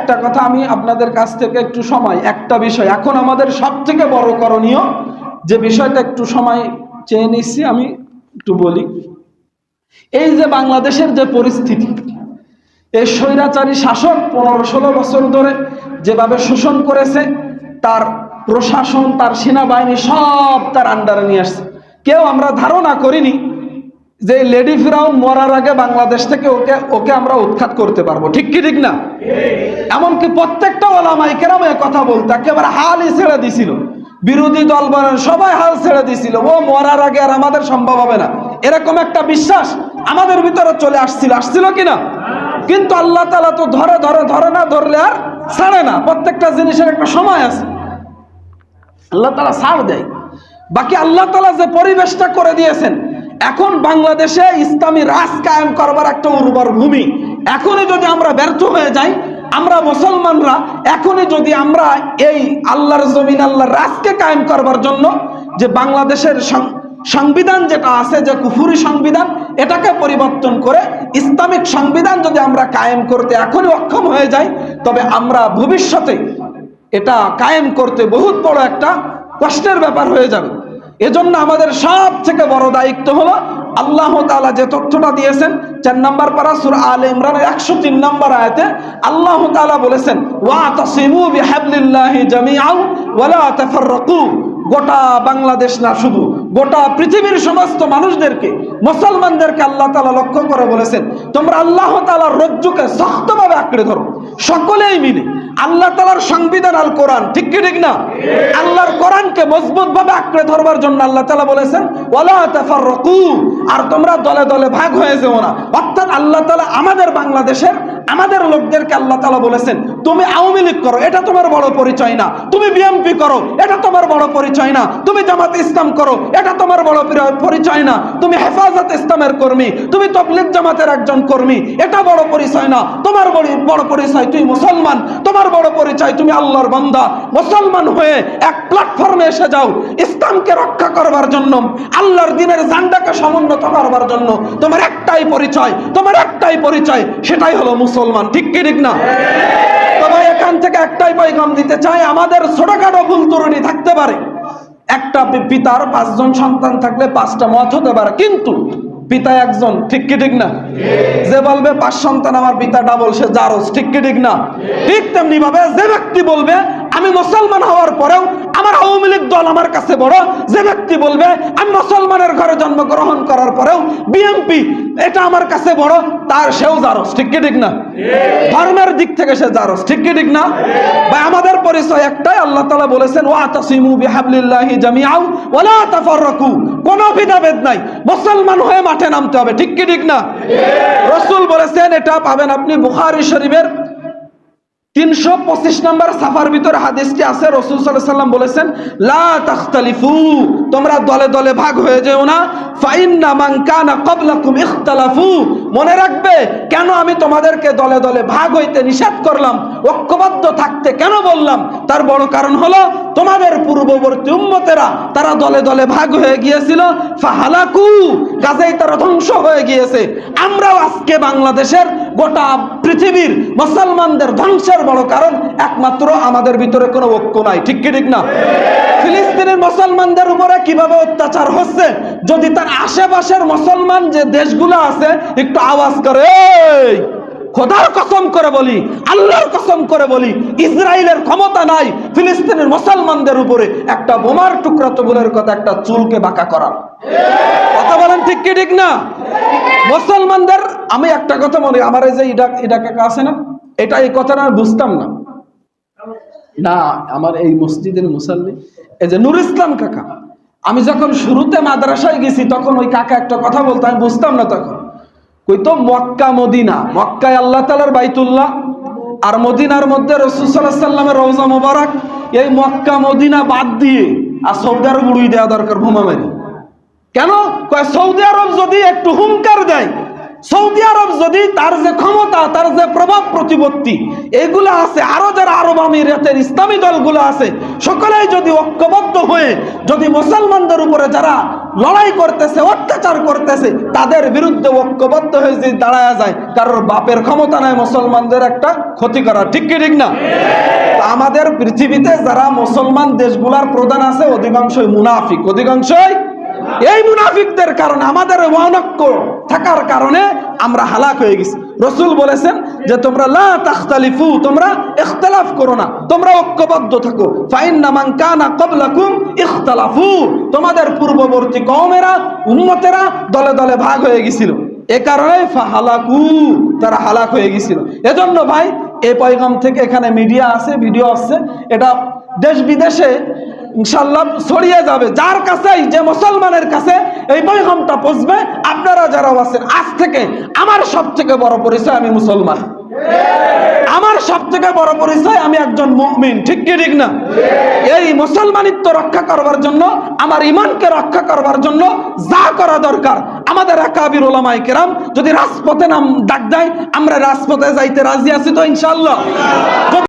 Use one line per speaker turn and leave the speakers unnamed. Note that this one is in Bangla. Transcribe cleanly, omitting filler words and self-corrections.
একটা কথা আমি আপনাদের কাছ থেকে একটু সময়, একটা বিষয় এখন আমাদের সব থেকে বড় করণীয় যে বিষয়টা একটু সময় চেয়ে নিচ্ছি, আমি একটু বলি। এই যে বাংলাদেশের যে পরিস্থিতি, এই স্বৈরাচারী শাসক 15-16 বছর ধরে যেভাবে শোষণ করেছে, তার প্রশাসন, তার সেনাবাহিনী সব তার আন্ডারে নিয়ে আসছে। কেউ আমরা ধারণা করিনি যে লেডি ফিরাউন মরার আগে বাংলাদেশ থেকে ওকে আমরা উৎখাত করতে পারবো, ঠিক কি ঠিক না? এমনকি প্রত্যেকটা ওলামায়ে কেরাম এই কথা বলতে একেবারে হালই ছেড়ে দিছিল, বিরোধী দল বলেন সবাই হাল ছেড়ে দিছিল, ও মরার আগে আর আমাদের সম্ভব হবে না, এরকম একটা বিশ্বাস আমাদের ভিতরে চলে আসছিল কিনা? কিন্তু আল্লাহ তাআলা তো ধরে না, ধরলে আর ছাড়ে না। প্রত্যেকটা জিনিসের একটা সময় আছে, আল্লাহ তাআলা ছাড় দেয়। বাকি আল্লাহ তাআলা যে পরিবেশটা করে দিয়েছেন, এখন বাংলাদেশে ইসলামী রাজ কায়েম করবার একটা উর্বর ভূমি। এখনই যদি আমরা ব্যর্থ হয়ে যাই, আমরা মুসলমানরা এখনই যদি আমরা এই আল্লাহর জমিন, আল্লাহর রাজকে কায়েম করবার জন্য যে বাংলাদেশের সংবিধান যেটা আছে, যে কুফরি সংবিধান, এটাকে পরিবর্তন করে ইসলামিক সংবিধান যদি আমরা কায়েম করতে এখনই অক্ষম হয়ে যাই, তবে আমরা ভবিষ্যতে এটা কায়েম করতে বহুত বড় একটা কষ্টের ব্যাপার হয়ে যাবে। এজন্য আমাদের সব থেকে বড় দায়িত্ব হলো, আল্লাহ তাআলা যে তথ্যটা দিয়েছেন 4 নম্বর পারা সূরা আলে ইমরানের 103 নম্বর আয়াতে আল্লাহ তাআলা বলেছেন, ওয়াতাসিমু বিহাবলিল্লাহি জামিআন ওয়ালা তাফাররাকু। গোটা বাংলাদেশ না, শুধু গোটা পৃথিবীর সমস্ত মানুষদেরকে, মুসলমানদেরকে আল্লাহ তাআলা লক্ষ্য করে বলেছেন, তোমরা আল্লাহ তাআলার রজ্জুকে শক্তভাবে আঁকড়ে ধরো, সকলেই মিলে। আল্লাহ তাআলার সংবিধান আল কোরআন, ঠিক কি ঠিক না? আল্লাহর কোরআনকে মজবুত ভাবে আঁকড়ে ধরবার জন্য আল্লাহ তাআলা বলেছেন ওয়ালা তাফাররাকু, আর তোমরা দলে দলে ভাগ হয়ে যেও না। অর্থাৎ আল্লাহ তাআলা আমাদের বাংলাদেশের আমাদের লোকদেরকে আল্লাহ তাআলা বলেছেন, তুমি আওয়ামী লীগ করো, এটা তোমার বড় পরিচয় না, তুমি বিএনপি করো, এটা তোমার বড় পরিচয় না, তুমি জামাত ইসলাম করো, এটা তোমার বড় পরিচয় না, তুমি হেফাজত ইসলামের কর্মী, তুমি তাবলীগ জামাতের একজন কর্মী, এটা বড় পরিচয় না। তোমার বড় পরিচয় তুই মুসলমান, তোমার বড় পরিচয় তুমি আল্লাহর বান্দা। মুসলমান হয়ে এক প্ল্যাটফর্মে এসে যাও, ইসলামকে রক্ষা করবার জন্য, আল্লাহর দ্বীনের ঝান্ডাকে সমুন্নত করবার জন্য তোমার একটাই পরিচয়, সেটাই হলো মুসলমান, ঠিক কি ঠিক না? তবে এখান থেকে একটাই পয়গাম দিতে চাই, আমাদের ছোটখাটো ভুল ত্রুটি থাকতে পারে, একটা পিতার 5 জন সন্তান থাকলে 5টা মত হতে পারে, কিন্তু পিতা একজন, ঠিক কি ঠিক না? যে বলবে 5 সন্তান আমার পিতা ডাবল, সে জারজ, ঠিক কি ঠিক না? ঠিক তেমনি ভাবে যে ব্যক্তি বলবে আমি মুসলমান হওয়ার পরেও আমার আওয়ামী লীগ দল আমার কাছে বড়, যে ব্যক্তি বলবে আমি মুসলমানের ঘরে জন্মগ্রহণ করার পরেও বিএনপি এটা আমার কাছে বড়, তার সেও জারজ, ঠিক কি ঠিক না? ধর্মের দিক থেকে সে জারজ, ঠিক কি ঠিক না? ভাই আমাদের পরিচয় একটাই, আল্লাহ তাআলা বলেছেন ওয়াতাসিমু বিহাবলিল্লাহি জামিআন ওয়ালা তাফাররাকু, কোনো ভেদাভেদ নাই, মুসলমান হয়ে মাঠে নামতে হবে, ঠিক কি ঠিক না? রাসূল বলেছেন, এটা পাবেন আপনি বুখারী শরীফের 325 নম্বর সাফার ভিতরে হাদিসটি আছে। রাসূল সাল্লাল্লাহু আলাইহি ওয়াসাল্লাম বলেছেন লা তাখতালিফু, তোমরা দলে দলে ভাগ হয়ে যেও না। ফাইন্না মান কানা ক্বাবলাকুম ইখতালাফু, মনে রাখবে কেন আমি তোমাদেরকে দলে দলে ভাগ হইতে নিষেধ করলাম, ঐক্যবদ্ধ থাকতে কেন বললাম? তার বড় কারণ হলো তোমাদের পূর্ববর্তী উম্মতেরা তারা দলে দলে ভাগ হয়ে গিয়েছিল, ফাহালাকু, কাজেই তারা ধ্বংস হয়ে গিয়েছে। আমরাও আজকে বাংলাদেশের গোটা পৃথিবীর মুসলমানদের ধ্বংসের বড় কারণ একমাত্র আমাদের ভিতরে কোনো ঐক্য নাই, ঠিক কি ঠিক না? ফিলিস্তিনের মুসলমানদের উপরে কিভাবে অত্যাচার হচ্ছে, যদি তার আশেপাশের মুসলমান যে দেশগুলো আছে একটু আওয়াজ করে, এই খোদার কসম করে বলি, আল্লাহর কসম করে বলি, ইসরায়েলের ক্ষমতা নাই ফিলিস্তিনের মুসলমানদের উপরে একটা বোমার টুকরা তবুলের কথা একটা চুলকে বাঁকা করার। কথা বলেন, ঠিক কি ঠিক না? মুসলমানদের, আমি একটা কথা মনে, আমার এই যে ইডা কাকা আছে না, এটা এই কথাটা বুঝতাম না, আমার এই মসজিদের মুসাল্লি এই যে নুর ইসলাম কাকা, আমি যখন শুরুতে মাদ্রাসায় গেছি তখন ওই কাকা একটা কথা বলতো, আমি বুঝতাম না তখন। কইতো মক্কা মদিনা, মক্কায় আল্লাহ তাআলার বাইতুল্লাহ, আর মদিনার মধ্যে রাসূল সাল্লাল্লাহু আলাইহি ওয়াসাল্লামের রওজা মোবারক। এই মক্কা মদিনা বাদ দিয়ে আর সৌদি আরব উড়িয়ে দেওয়া দরকার বোমা মেরে। কেন? কয় সৌদি আরব যদি একটু হুঙ্কার দেয় সৌদি আরব যদি তার যে ক্ষমতা, তার যে প্রভাব প্রতিপত্তি এগুলো আছে, আরো যারা আরব আমিরাতের ইসলামী দলগুলো আছে, সকলেই যদি ঐক্যবদ্ধ হয়ে যদি মুসলমানদের উপরে যারা লড়াই করতেছে, অত্যাচার করতেছে, তাদের বিরুদ্ধে ঐক্যবদ্ধ হয়ে যদি দাঁড়ায় যায়, কারোর বাপের ক্ষমতা নাই মুসলমানদের একটা ক্ষতি করা, ঠিক কি ঠিক না? আমাদের পৃথিবীতে যারা মুসলমান দেশগুলার প্রধান আছে অধিকাংশই মুনাফিক, অধিকাংশই এই মুনাফিকদের কারণে, আমাদের অনৈক্য থাকার কারণে আমরা হালাক হয়ে গেছি। রাসূল বলেছেন যে তোমরা লা তাখতালিফু, তোমরা ইখতিলাফ করো না, তোমরা ঐক্যবদ্ধ থাকো। ফাইন্না মান কানা ক্বাবলাকুম ইখতালাফু, তোমাদের পূর্ববর্তী কওমেরা, উম্মতেরা দলে দলে ভাগ হয়ে গিয়েছিল, এ কারণে ফাহালাকু, তারা হালাক হয়ে গিয়েছিল। এজন্য ভাই এই পয়গাম থেকে, এখানে মিডিয়া আছে, ভিডিও আছে, এটা দেশ বিদেশে ইনশাআল্লাহ ছড়িয়ে যাবে। যার কাছেই, যে মুসলমানের কাছে এই পয়গামটা পৌঁছবে, আপনারা যারা আছেন, আজ থেকে আমার সবথেকে বড় পরিচয় আমি মুসলমান, আমার সবথেকে বড় পরিচয় আমি একজন মুমিন, ঠিক কি ঠিক না? এই মুসলমানিত্ব রক্ষা করবার জন্য, আমার ঈমানকে রক্ষা করবার জন্য যা করা দরকার, আমাদের আকাবির উলামায়ে কেরাম যদি রাজপথে নাম ডাক দেয়, আমরা রাজপথে যাইতে রাজি আছি তো ইনশাআল্লাহ?